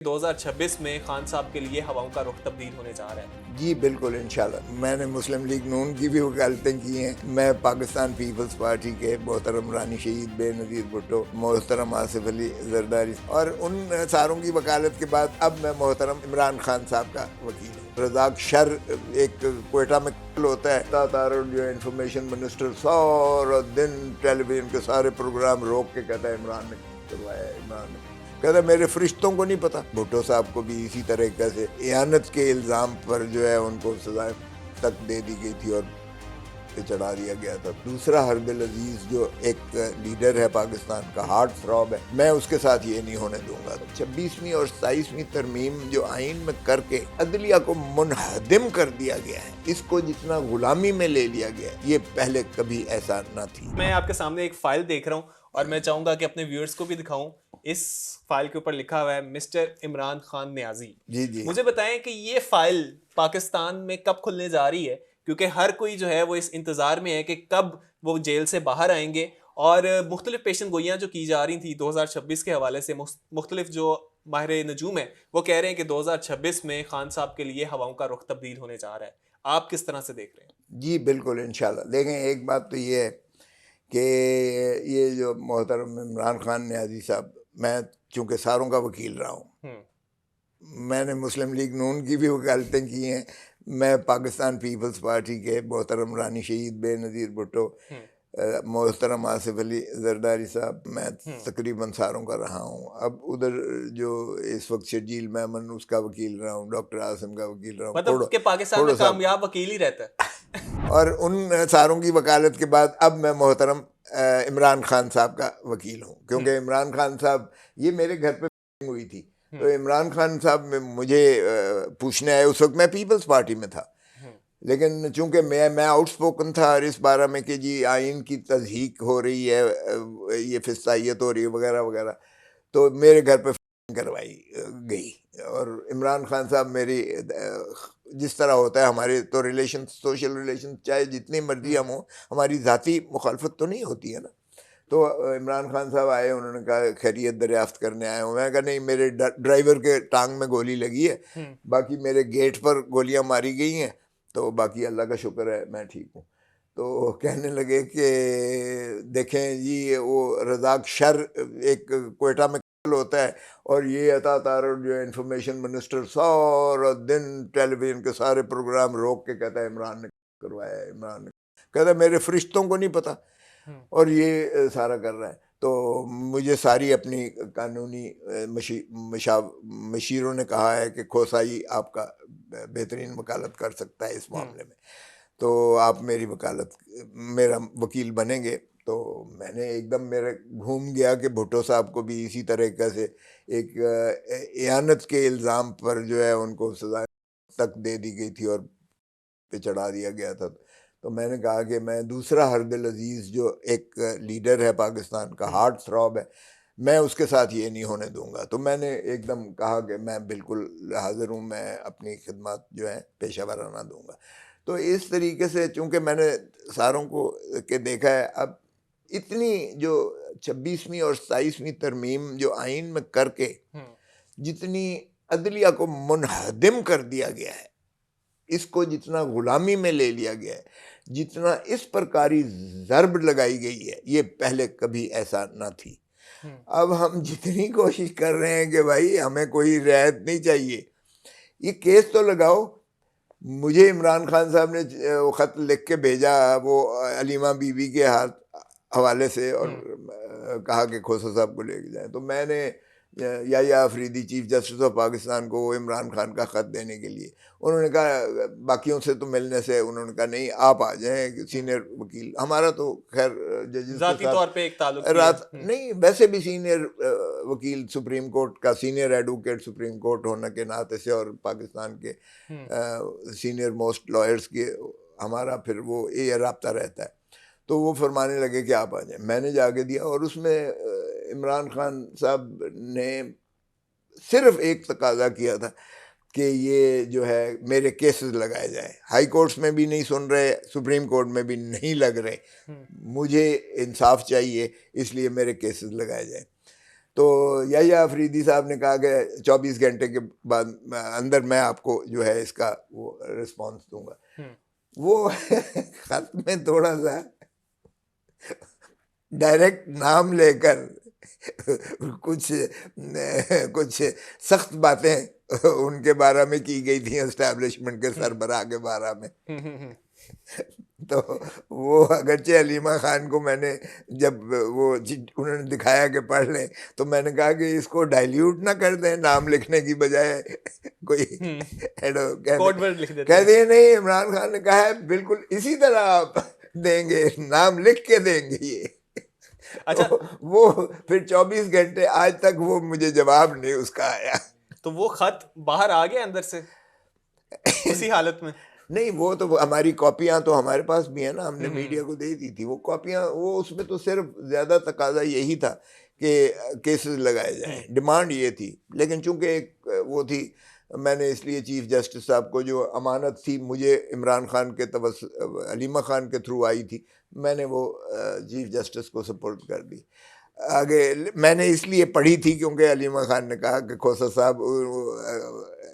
2026 में खान साहब के लिए हवाओं का रुख तब्दील होने जा रहा है। जी बिल्कुल इंशाल्लाह। मैंने मुस्लिम लीग नून की भी वकालतें की हैं। मैं पाकिस्तान पीपल्स पार्टी के मोहतरम रानी शहीद बेनज़ीर भुट्टो, मोहतरम आसिफ अली जरदारी और उन सारों की वकालत के बाद अब मैं मोहतरम इमरान खान साहब का वकील हूँ। रज़ाक शर एक कोयटा में होता है, जो इंफॉर्मेशन मिनिस्टर सारा दिन टेलीविजन के सारे प्रोग्राम रोक के कहता है इमरान ने करवाया, इमरान ने कहता मेरे फरिश्तों को नहीं पता। भुट्टो साहब को भी इसी तरीके से इहानत के इल्ज़ाम पर जो है उनको सजा तक दे दी गई थी और पे चढ़ा दिया गया था। दूसरा हरबिल अजीज जो एक लीडर है पाकिस्तान का, हार्ट थ्रॉब है, मैं उसके साथ ये नहीं होने दूंगा। 26वीं और 27वीं तरमीम जो आइन में करके अदलिया को मुनहदिम कर दिया गया है, इसको जितना गुलामी में ले लिया गया है, ये पहले कभी ऐसा न थी। मैं आपके सामने एक फाइल देख रहा हूँ और मैं चाहूंगा कि अपने व्यूअर्स को भी दिखाऊं। इस फाइल के ऊपर लिखा हुआ है मिस्टर इमरान खान न्याजी। जी जी, मुझे बताएं कि ये फाइल पाकिस्तान में कब खुलने जा रही है, क्योंकि हर कोई जो है वो इस इंतज़ार में है कि कब वो जेल से बाहर आएंगे। और मुख्तलिफ पेशन गोइयाँ जो की जा रही थी 2026 के हवाले से, मुख्तलिफ जो माहिर नजूम है वो कह रहे हैं कि 2026 में खान साहब के लिए हवाओं का रुख तब्दील होने जा रहा है। आप किस तरह से देख रहे हैं? जी बिल्कुल इंशाल्लाह। देखें, एक बात तो ये है कि ये जो मोहतरम इमरान खान न्याजी साहब, मैं चूँकि सारों का वकील रहा हूँ, मैंने मुस्लिम लीग नून की भी वकालतें की हैं। मैं पाकिस्तान पीपल्स पार्टी के मोहतरम रानी शहीद बेनज़ीर भुट्टो, मोहतरम आसिफ अली जरदारी साहब, मैं तकरीबन सारों का रहा हूँ। अब उधर जो इस वक्त शर्जील मेमन, उसका वकील रहा हूँ, डॉक्टर आसिम का वकील रहा हूँ, मतलब कि पाकिस्तान में कामयाब वकील ही रहता है। और उन सारों की वकालत के बाद अब मैं मोहतरम इमरान खान साहब का वकील हूँ। क्योंकि इमरान खान साहब, ये मेरे घर पे हुई थी, तो इमरान खान साहब में मुझे पूछने आए। उस वक्त मैं पीपल्स पार्टी में था, लेकिन चूंकि मैं आउटस्पोकन था और इस बारे में कि जी आइन की तज़हीक हो रही है, ये फिस्तायत हो रही है वगैरह वगैरह, तो मेरे घर पे करवाई गई। और इमरान खान साहब मेरी जिस तरह होता है हमारे तो रिलेशन, सोशल रिलेशन, चाहे जितनी मर्जी हम हो, हमारी ज़ाती मुखालफत तो नहीं होती है ना। तो इमरान खान साहब आए, उन्होंने कहा खैरियत दरियाफ्त करने आए हूँ। मैं कहा नहीं, मेरे ड्राइवर के टांग में गोली लगी है, बाकी मेरे गेट पर गोलियां मारी गई हैं, तो बाकी अल्लाह का शुक्र है मैं ठीक हूँ। तो कहने लगे कि देखें जी, वो रज़ाक शर एक कोयटा में होता है, और ये अता तारड़ जो इंफॉर्मेशन मिनिस्टर सारा दिन टेलीविजन के सारे प्रोग्राम रोक के कहता है इमरान ने करवाया, इमरान ने कहता मेरे फरिश्तों को नहीं पता, और ये सारा कर रहा है। तो मुझे सारी अपनी कानूनी मशीरों ने कहा है कि खोसाई आपका बेहतरीन वकालत कर सकता है इस मामले में, तो आप मेरी वकालत, मेरा वकील बनेंगे। तो मैंने एकदम, मेरे घूम गया कि भुट्टो साहब को भी इसी तरीके से एक इहानत के इल्ज़ाम पर जो है उनको सजा तक दे दी गई थी और पे चढ़ा दिया गया था। तो मैंने कहा कि मैं दूसरा हरबिल अजीज़ जो एक लीडर है पाकिस्तान का, हार्ट थ्रॉब है, मैं उसके साथ ये नहीं होने दूंगा। तो मैंने एकदम कहा कि मैं बिल्कुल हाजिर हूँ, मैं अपनी खिदमत जो है पेशा वराना दूंगा। तो इस तरीके से चूँकि मैंने सारों को के देखा है, अब इतनी जो 26वीं और 27वीं तरमीम जो आइन में करके जितनी अदलिया को मुनहदिम कर दिया गया है, इसको जितना गुलामी में ले लिया गया है, जितना इस प्रकारी ज़र्ब लगाई गई है, ये पहले कभी ऐसा ना थी। अब हम जितनी कोशिश कर रहे हैं कि भाई हमें कोई रियायत नहीं चाहिए, ये केस तो लगाओ। मुझे इमरान खान साहब ने वो ख़त लिख के भेजा, वो अलीमा बीबी के हवाले से, और कहा कि खोसा साहब को लेके जाएं। तो मैंने या Afridi chief justice of Pakistan को इमरान खान का ख़त देने के लिए, उन्होंने कहा बाकियों से तो मिलने से, उन्होंने कहा नहीं आप आ जाएं, सीनियर वकील हमारा तो खैर जजेस के जाती साथ तौर पे एक ताल्लुक भी है। रात नहीं, वैसे भी सीनियर वकील सुप्रीम कोर्ट का, सीनियर एडवोकेट सुप्रीम कोर्ट होने के नाते से, और पाकिस्तान के सीनियर मोस्ट लॉयर्स के हमारा फिर वो ये रब्ता रहता है। तो वो फरमाने लगे कि आप आ जाए। मैंने जाके दिया, और उसमें इमरान खान साहब ने सिर्फ एक तकाजा किया था कि ये जो है मेरे केसेस लगाए जाए। हाई कोर्ट्स में भी नहीं सुन रहे, सुप्रीम कोर्ट में भी नहीं लग रहे, मुझे इंसाफ चाहिए, इसलिए मेरे केसेस लगाए जाए। तो याहिया अफरीदी साहब ने कहा कि 24 घंटे के बाद अंदर मैं आपको जो है इसका वो रिस्पॉन्स दूंगा। वो खत में थोड़ा सा डायरेक्ट नाम लेकर कुछ कुछ सख्त बातें उनके बारे में की गई थी, एस्टैब्लिशमेंट के सरबराह के बारे में। तो वो अगरचे हलीमा खान को मैंने जब वो उन्होंने दिखाया कि पढ़ लें, तो मैंने कहा कि इसको डाइल्यूट ना कर दें, नाम लिखने की बजाय कोई कह दिए नहीं, इमरान खान ने कहा है बिल्कुल इसी तरह आप देंगे, नाम लिख के देंगे ये। अच्छा, वो फिर 24 घंटे आज तक वो मुझे जवाब नहीं उसका आया। तो वो खत बाहर आ गया अंदर से उसी हालत में? नहीं, वो तो हमारी कॉपियां तो हमारे पास भी है ना, हमने मीडिया को दे दी थी वो कॉपियां। वो उसमें तो सिर्फ ज्यादा तकाजा यही था कि केसेस लगाए जाएं, डिमांड ये थी। लेकिन चूंकि एक वो थी, मैंने इसलिए चीफ जस्टिस साहब को, जो अमानत थी मुझे इमरान खान के हलीमा खान के थ्रू आई थी, मैंने वो चीफ जस्टिस को सपोर्ट कर दी। आगे मैंने इसलिए पढ़ी थी क्योंकि हलीमा खान ने कहा कि खोसा साहब,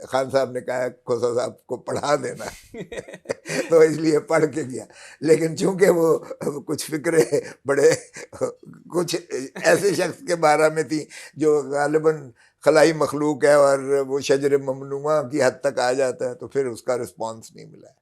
खान साहब ने कहा खोसा साहब को पढ़ा देना तो इसलिए पढ़ के गया। लेकिन चूंकि वो कुछ फिक्रे बड़े कुछ ऐसे शख्स के बारे में थी जो गालिबन खलाई मखलूक है और वो शजर ममनुआ की हद तक आ जाता है, तो फिर उसका रिस्पॉन्स नहीं मिला।